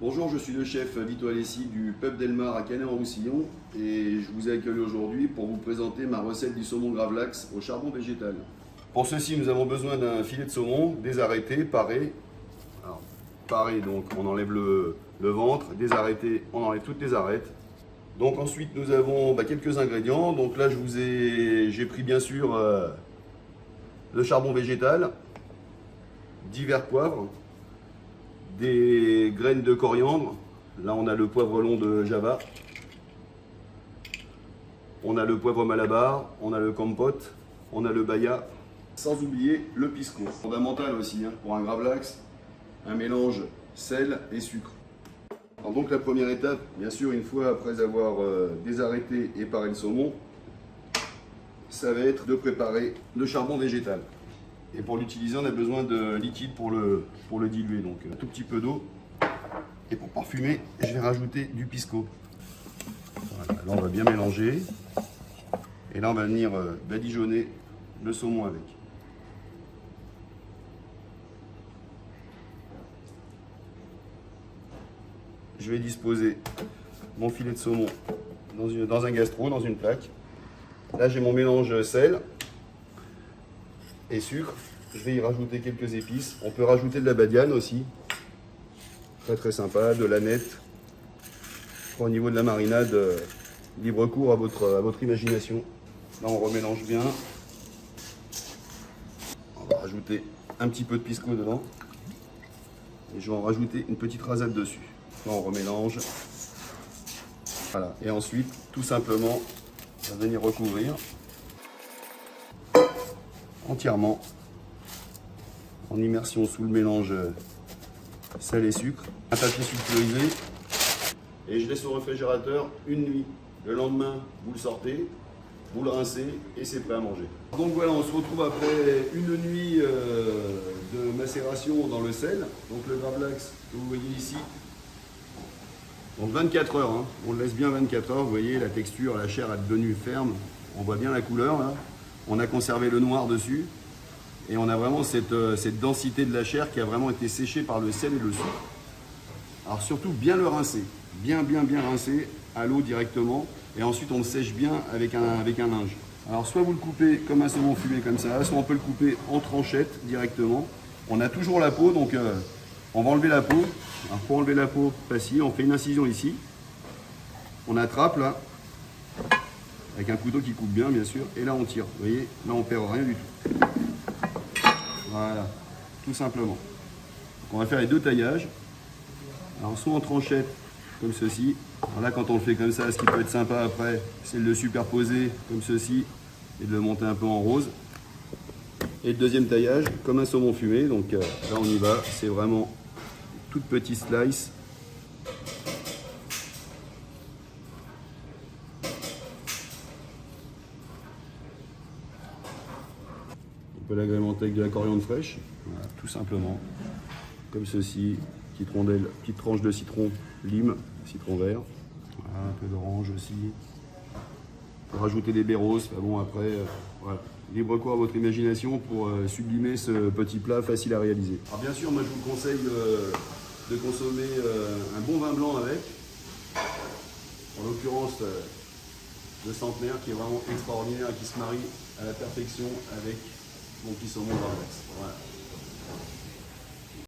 Bonjour, je suis le chef Vito Alessi du pub Delmar à Canet-en-Roussillon et je vous accueille aujourd'hui pour vous présenter ma recette du saumon gravlax au charbon végétal. Pour ceci, nous avons besoin d'un filet de saumon, des arêtés, paré. Alors, paré, donc on enlève le ventre, des arêtés, on enlève toutes les arêtes. Donc ensuite, nous avons quelques ingrédients. Donc là, j'ai pris bien sûr le charbon végétal, divers poivres, des graines de coriandre. Là, on a le poivre long de Java. On a le poivre malabar, on a le compote, on a le baya. Sans oublier le pisco. Fondamental aussi pour un gravlax, un mélange sel et sucre. Alors donc la première étape, bien sûr, une fois après avoir désarrêté et paré le saumon, ça va être de préparer le charbon végétal. Et pour l'utiliser, on a besoin de liquide pour le diluer. Donc un tout petit peu d'eau. Et pour parfumer, je vais rajouter du pisco. Voilà, là on va bien mélanger. Et là on va venir badigeonner le saumon avec. Je vais disposer mon filet de saumon dans un gastro, dans une plaque. Là j'ai mon mélange sel et sucre. Je vais y rajouter quelques épices. On peut rajouter de la badiane aussi. Très très sympa, de l'aneth. Au niveau de la marinade, libre cours à votre imagination. Là on remélange bien. On va rajouter un petit peu de pisco dedans. Et je vais en rajouter une petite rasade dessus. Là on remélange. Voilà. Et ensuite, tout simplement, on va venir recouvrir entièrement en immersion sous le mélange sel et sucre. Un papier sulfurisé. Et je laisse au réfrigérateur une nuit. Le lendemain, vous le sortez, vous le rincez et c'est prêt à manger. Donc voilà, on se retrouve après une nuit de macération dans le sel. Donc le gravlax que vous voyez ici. Donc 24 heures, on le laisse bien 24 heures. Vous voyez la texture, la chair est devenue ferme. On voit bien la couleur là. On a conservé le noir dessus. Et on a vraiment cette densité de la chair qui a vraiment été séchée par le sel et le sucre. Alors surtout bien le rincer. Bien rincer à l'eau directement. Et ensuite on le sèche bien avec un linge. Alors soit vous le coupez comme un saumon fumé comme ça, soit on peut le couper en tranchettes directement. On a toujours la peau, donc on va enlever la peau. Alors pour enlever la peau, facile, on fait une incision ici. On attrape là, avec un couteau qui coupe bien sûr, et là on tire. Vous voyez, là on perd rien du tout. Voilà, tout simplement. Donc on va faire les deux taillages. Alors soit en tranchette, comme ceci. Alors là quand on le fait comme ça, ce qui peut être sympa après, c'est de le superposer comme ceci et de le monter un peu en rose. Et le deuxième taillage, comme un saumon fumé. Donc là on y va, c'est vraiment toute petite slice. On peut l'agrémenter avec de la coriandre fraîche, voilà, tout simplement, comme ceci, petite rondelle, petite tranche de citron, lime, citron vert, voilà, un peu d'orange aussi. On peut rajouter des baies roses, bon après, voilà, libre cours à votre imagination pour sublimer ce petit plat facile à réaliser. Alors bien sûr, moi je vous conseille de consommer un bon vin blanc avec, en l'occurrence le Centenaire qui est vraiment extraordinaire et qui se marie à la perfection avec mon petit saumon gravlax. Voilà.